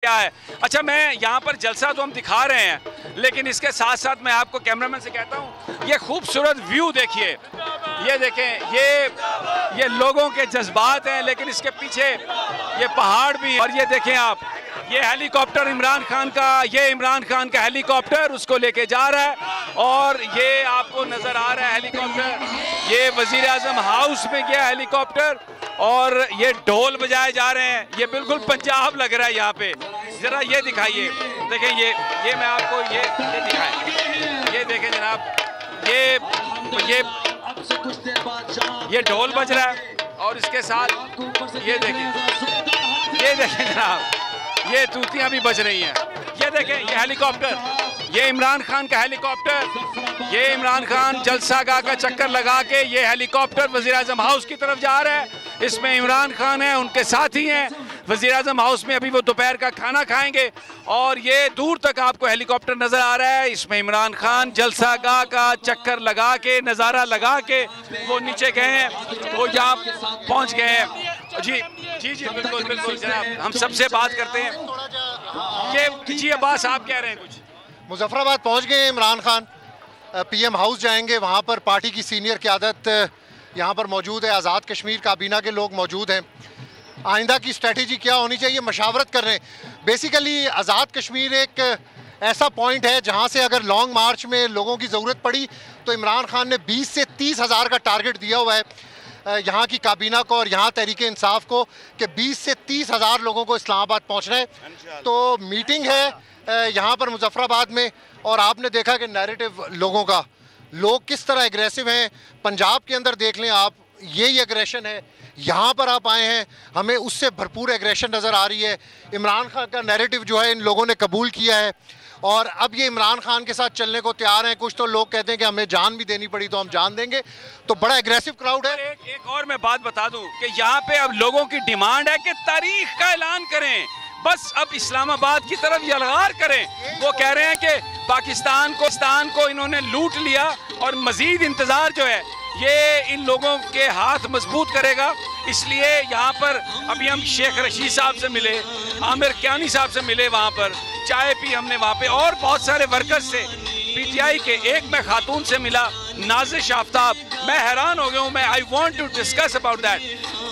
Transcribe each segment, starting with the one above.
क्या है। अच्छा, मैं यहाँ पर जलसा तो हम दिखा रहे हैं, लेकिन इसके साथ साथ मैं आपको कैमरामैन से कहता हूँ ये खूबसूरत व्यू देखिए, ये देखें, ये लोगों के जज्बात हैं, लेकिन इसके पीछे ये पहाड़ भी है। और ये देखें आप, ये हेलीकॉप्टर इमरान खान का, ये इमरान खान का हेलीकॉप्टर उसको लेके जा रहा है। और ये आपको नजर आ रहा है हेलीकॉप्टर, ये वजीर आजम हाउस में गया हेलीकॉप्टर और ये ढोल बजाए जा रहे हैं। ये बिल्कुल पंजाब लग रहा है यहाँ पे। जरा ये दिखाइए, देखें ये मैं आपको ये दिखाएं, ये देखें जनाब, ये ढोल बज रहा है और इसके साथ ये देखें जनाब, ये तूतियां भी बज रही हैं। ये देखें, ये हेलीकॉप्टर, ये इमरान खान का हेलीकॉप्टर, ये इमरान खान जलसा गाह का चक्कर लगा के ये हेलीकॉप्टर वजीर आजम हाउस की तरफ जा रहा है। इसमें इमरान खान है, उनके साथी हैं वजीर आजम हाउस में, अभी वो दोपहर का खाना खाएंगे। और ये दूर तक आपको हेलीकॉप्टर नजर आ रहा है, इसमें इमरान खान जलसा गाह का चक्कर लगा के, नज़ारा लगा के वो नीचे गए हैं, वो यहाँ पहुँच गए हैं। जी जी जी, बिल्कुल बिल्कुल जनाब, हम सबसे बात करते हैं। ये जी अब्बास, आप कह रहे हैं कुछ? मुजफ्फराबाद पहुंच गए इमरान खान, पीएम हाउस जाएंगे, वहां पर पार्टी की सीनियर क़यादत यहाँ पर मौजूद है, आज़ाद कश्मीर काबीना के लोग मौजूद हैं। आइंदा की स्ट्रेटजी क्या होनी चाहिए मशावरत कर रहे हैं। बेसिकली आज़ाद कश्मीर एक ऐसा पॉइंट है जहाँ से अगर लॉन्ग मार्च में लोगों की ज़रूरत पड़ी तो इमरान खान ने 20 से 30 हज़ार का टारगेट दिया हुआ है यहाँ की काबीना को और यहाँ तहरीक इंसाफ को कि 20 से 30 हज़ार लोगों को इस्लामाबाद पहुँचना है। तो मीटिंग है यहाँ पर मुजफ्फराबाद में, और आपने देखा कि नैरेटिव लोगों का, लोग किस तरह एग्रेसिव हैं। पंजाब के अंदर देख लें आप, यही एग्रेशन है। यहाँ पर आप आए हैं, हमें उससे भरपूर एग्रेशन नज़र आ रही है। इमरान खान का नैरेटिव जो है इन लोगों ने कबूल किया है और अब ये इमरान खान के साथ चलने को तैयार हैं। कुछ तो लोग कहते हैं कि हमें जान भी देनी पड़ी तो हम जान देंगे। तो बड़ा एग्रेसिव क्राउड है। एक और मैं बात बता दूं कि यहाँ पे अब लोगों की डिमांड है कि तारीख का ऐलान करें, बस अब इस्लामाबाद की तरफ यलगार करें। वो कह रहे हैं कि पाकिस्तान को इन्होंने लूट लिया और मजीद इंतजार जो है ये इन लोगों के हाथ मजबूत करेगा। इसलिए यहाँ पर अभी हम शेख रशीद साहब से मिले, आमिर क्यानी साहब से मिले, वहाँ पर चाय पी हमने वहाँ पे, और बहुत सारे वर्कर्स से, पीटीआई के एक मैं खातून से मिला, नाजिश आफ्ताब। मैं हैरान हो गया हूँ, मैं I want to discuss about that.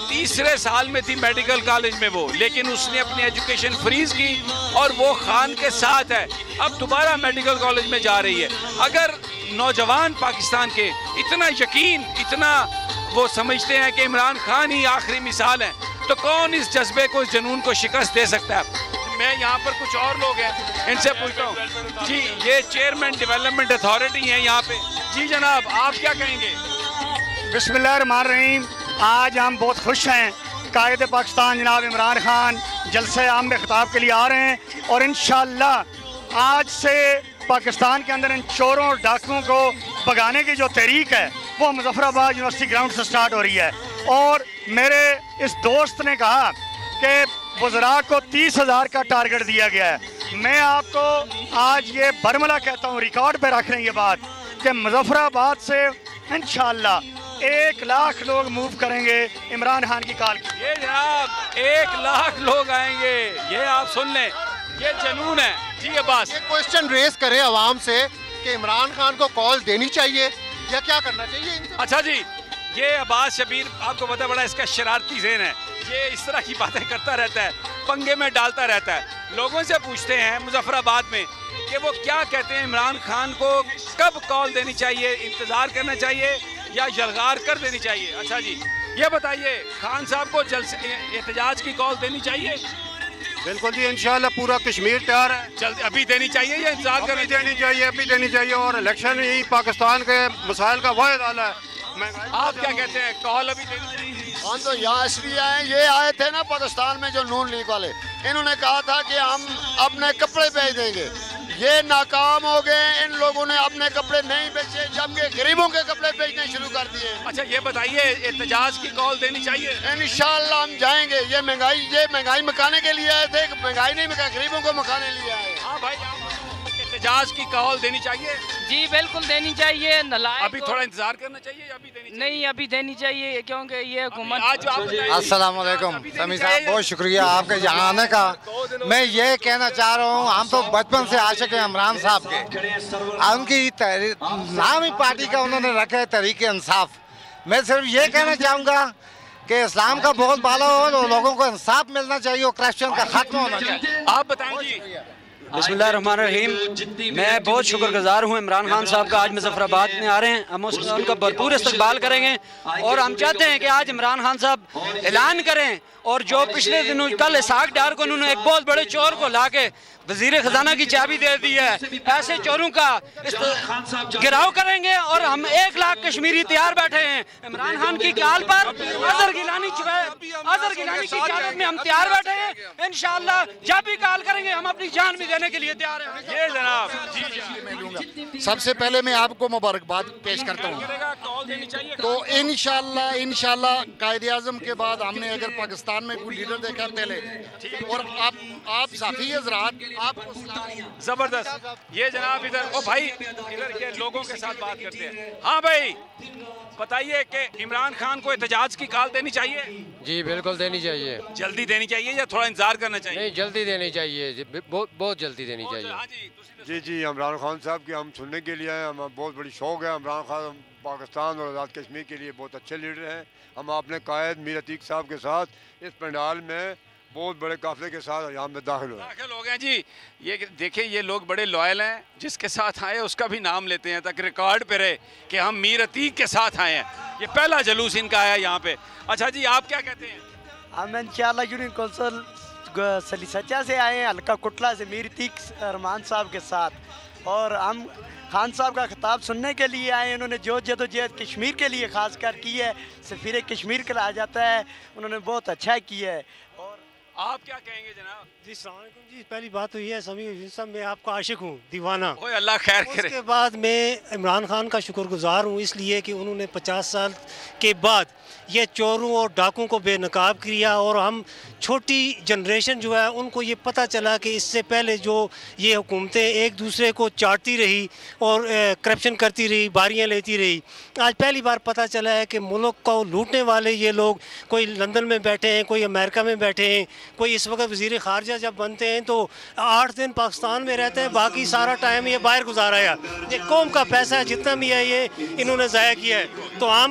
तीसरे साल में थी मेडिकल कॉलेज में वो, लेकिन उसने अपनी एजुकेशन फ्रीज की और वो खान के साथ है, अब दोबारा मेडिकल कॉलेज में जा रही है। अगर नौजवान पाकिस्तान के इतना यकीन, इतना वो समझते हैं कि इमरान खान ही आखिरी मिसाल है, तो कौन इस जज्बे को, इस जुनून को शिकस्त दे सकता है? मैं यहाँ पर कुछ और लोग हैं, इनसे पूछता हूँ। जी, ये चेयरमैन डेवलपमेंट अथॉरिटी हैं यहाँ पे। जी जनाब, आप क्या कहेंगे? बिस्मिल्लाहिर्रहमानिर्रहीम। आज हम बहुत खुश हैं, कायद पाकिस्तान जनाब इमरान खान जलसे आम में खिताब के लिए आ रहे हैं और इंशाअल्लाह आज से पाकिस्तान के अंदर इन चोरों और डाकुओं को भगाने की जो तहरीक है वो मुजफ्फराबाद यूनिवर्सिटी ग्राउंड से स्टार्ट हो रही है। और मेरे इस दोस्त ने कहा कि वज़रा को 30 हज़ार का टारगेट दिया गया है। मैं आपको आज ये बरमला कहता हूँ, रिकॉर्ड पे रख रहे हैं ये बात, कि मुजफ्फराबाद से इंशाअल्लाह 1 लाख लोग मूव करेंगे इमरान खान की कॉल की। ये जनाब 1 लाख लोग आएंगे, ये आप सुन लें, ये जुनून है। जी अब्बास, एक क्वेश्चन रेस करें आवाम से कि इमरान खान को कॉल देनी चाहिए या क्या करना चाहिए? अच्छा जी, ये अब्बास शबीर आपको पता, बड़ा इसका शरारती ज़हन है, ये इस तरह की बातें करता रहता है, पंगे में डालता रहता है। लोगों से पूछते हैं मुजफ्फराबाद में कि वो क्या कहते हैं, इमरान खान को कब कॉल देनी चाहिए, इंतज़ार करना चाहिए या यलगार कर देनी चाहिए? अच्छा जी, ये बताइए, खान साहब को एहतजाज की कॉल देनी चाहिए? बिल्कुल जी, इंशाल्लाह पूरा कश्मीर तैयार है। जल्द अभी देनी चाहिए या इंतजार करनी देनी चाहिए? अभी देनी चाहिए। और इलेक्शन यही पाकिस्तान के मसाइल का वाहिद हल है। आप क्या कहते हैं, कॉल अभी देनी चाहिए? हम तो यहाँ इसलिए आए, ये आए थे ना पाकिस्तान में जो नून लीग वाले, इन्होंने कहा था कि हम अपने कपड़े बेच देंगे, ये नाकाम हो गए। इन लोगों ने अपने कपड़े नहीं बेचे, जबकि गरीबों के कपड़े बेचने शुरू कर दिए। अच्छा ये बताइए, एहतजाज की कॉल देनी चाहिए? इंशाअल्लाह हम जाएंगे। ये महंगाई मकाने के लिए आए थे, महंगाई नहीं मका, गरीबों को मकाने लिए आए। हाँ भाई, एहतजाज की कॉल देनी चाहिए? जी बिल्कुल देनी चाहिए। नलायक अभी थोड़ा इंतजार करना चाहिए, अभी देनी चाहिए? नहीं, अभी देनी चाहिए क्योंकि ये हुकूमत। आज आप बताइए। अस्सलाम वालेकुम समी साहब, बहुत शुक्रिया आपके यहाँ आने का। मैं ये कहना चाह रहा हूँ, हम तो बचपन से आशिक हैं इमरान साहब के। उनकी नाम ही पार्टी का उन्होंने रखा है तहरीक इंसाफ। मैं सिर्फ ये कहना चाहूँगा कि इस्लाम का बहुत बाला हो तो लोगों को इंसाफ मिलना चाहिए और करप्शन का खात्मा होना चाहिए। आप बताएं जी। बिस्मिल्लाहिर्रहमानिर्रहीम। मैं बहुत शुक्रगुजार हूँ इमरान खान साहब का, आज मुजफ्फराबाद में आ रहे हैं। हम उनका भरपूर इस्तकबाल करेंगे और हम चाहते हैं कि आज इमरान खान साहब ऐलान करें। और जो पिछले दिनों कल इसाक डार को उन्होंने एक बहुत बड़े चोर को ला के वजीर खजाना की चाबी दे दी है, ऐसे चोरों का गिराव करेंगे। और हम 1 लाख कश्मीरी तैयार बैठे हैं इमरान खान की काल पर। अजहर गिलानी की क़यादत में हम तैयार बैठे हैं। इंशाअल्लाह जब भी काल करेंगे हम अपनी जान भी देने के लिए तैयार हैं। ये जनाब जी। सबसे पहले मैं आपको मुबारकबाद पेश करता हूँ। तो इंशाअल्लाह कायदे आज़म के बाद हमने अगर पाकिस्तान में कोई लीडर देखा पहले, और आप साथी हज़रात आपको जबरदस्त। ये जनाब इधर, ओ भाई इधर के लोगों के साथ बात करते हैं। हाँ भाई बताइए कि इमरान खान को एहतजाज की कॉल देनी चाहिए? जी बिल्कुल देनी चाहिए। जल्दी देनी चाहिए या थोड़ा इंतजार करना चाहिए? नहीं, जल्दी देनी चाहिए, बहुत जल्दी देनी चाहिए। हाँ जी जी, इमरान खान साहब की हम सुनने के लिए आए। हमें बहुत बड़ी शौक़ है। इमरान खान पाकिस्तान और आज़ाद कश्मीर के लिए बहुत अच्छे लीडर हैं। हम अपने कायद मीर अतीक साहब के साथ इस पंडाल में बहुत बड़े काफिले के साथ यहाँ में दाखिल हो गए जी। ये देखिए, ये लोग बड़े लॉयल हैं, जिसके साथ आए उसका भी नाम लेते हैं ताकि रिकॉर्ड पे रहे कि हम मीर अतीक के साथ आए हैं। ये पहला जलूस इनका आया यहाँ पे। अच्छा जी, आप क्या कहते हैं? हम इंशाअल्लाह यूनियन कौंसिल सलीसचा से आए हैं, हल्का कुटला से मीर अतीक रहमान साहब के साथ। और हम खान साहब का खिताब सुनने के लिए आए। उन्होंने जो जदोजहद कश्मीर के लिए ख़ास कर की है, सफ़ीर कश्मीर कहा जाता है, उन्होंने बहुत अच्छा किया है। और आप क्या कहेंगे जनाब? जी अस्सलाम वालेकुम जी। पहली बात तो ये है समी साहब, मैं आपका आशिक हूँ, दीवाना। ओए अल्लाह खैर करे। उसके बाद मैं इमरान खान का शुक्रगुजार हूँ इसलिए कि उन्होंने 50 साल के बाद ये चोरों और डाकुओं को बेनकाब किया। और हम छोटी जनरेशन जो है उनको ये पता चला कि इससे पहले जो ये हुकूमतें एक दूसरे को चाटती रही और करप्शन करती रही, बारियाँ लेती रही, आज पहली बार पता चला है कि मुल्क को लूटने वाले ये लोग कोई लंदन में बैठे हैं, कोई अमेरिका में बैठे हैं, कोई इस वक्त वज़ीर ख़ारजा जब बनते हैं तो 8 दिन पाकिस्तान में रहते हैं, बाकी सारा टाइम ये बाहर गुजारा है। ये कौम का पैसा जितना भी है ये इन्होंने ज़ाया किया है। तो हम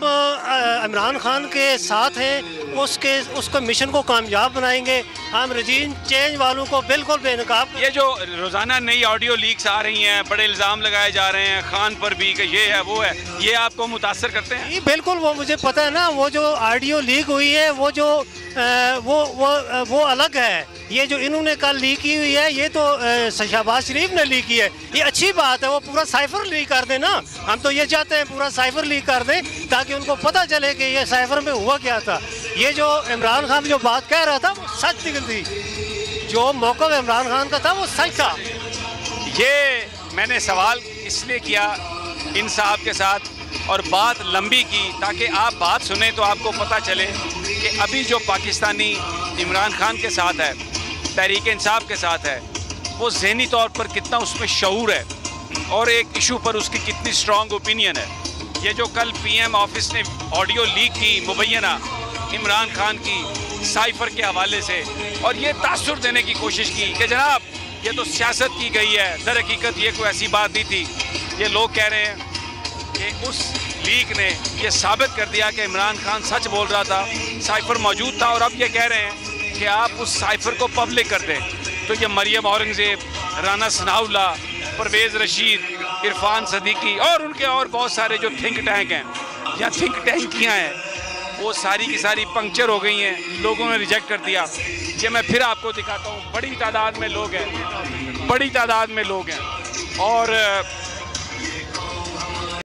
इमरान खान के साथ हैं, उसको मिशन को कामयाब बनाएंगे। हम रजीम चेंज वालों को बिल्कुल बेनकाब। ये जो रोज़ाना नई ऑडियो लीक्स आ रही हैं, बड़े इल्ज़ाम लगाए जा रहे हैं खान पर भी कि ये है वो है, ये आपको मुतासर करते हैं? जी बिल्कुल, वो मुझे पता है ना। वो जो ऑडियो लीक हुई है वो अलग है। ये जो इन्होंने कल लीक की हुई है ये तो शहबाज शरीफ ने लीक की है। ये अच्छी बात है, वो पूरा साइफर लीक कर दें ना। हम तो ये चाहते हैं पूरा साइफर लीक कर दें ताकि उनको पता चले कि ये साइफर में हुआ क्या था। ये जो इमरान खान जो बात कह रहा था वो सच निकलती, जो मौक़िफ़ इमरान खान का था वो सच था। ये मैंने सवाल इसलिए किया इन साहब के साथ और बात लंबी की ताकि आप बात सुने तो आपको पता चले कि अभी जो पाकिस्तानी इमरान खान के साथ है, तहरीक इंसाफ के साथ है, वो ज़हनी तौर पर कितना उसमें शऊर है और एक इशू पर उसकी कितनी स्ट्रॉन्ग ओपिनियन है। ये जो कल पीएम ऑफिस ने ऑडियो लीक की मुबैना इमरान खान की साइफर के हवाले से, और ये तासुर देने की कोशिश की कि जनाब ये तो सियासत की गई है, दर हकीकत ये कोई ऐसी बात नहीं थी। ये लोग कह रहे हैं कि उस लीक ने ये साबित कर दिया कि इमरान खान सच बोल रहा था, साइफर मौजूद था। और अब ये कह रहे हैं कि आप उस साइफर को पब्लिक कर दें। तो ये मरियम औरंगज़ेब, राना सनाउल्लाह, परवेज़ रशीद, इरफान सदीकी और उनके और बहुत सारे जो थिंक टैंक हैं या थिंक टैंकियाँ हैं, वो सारी की सारी पंक्चर हो गई हैं, लोगों ने रिजेक्ट कर दिया। ये मैं फिर आपको दिखाता हूँ, बड़ी तादाद में लोग हैं, बड़ी तादाद में लोग हैं। और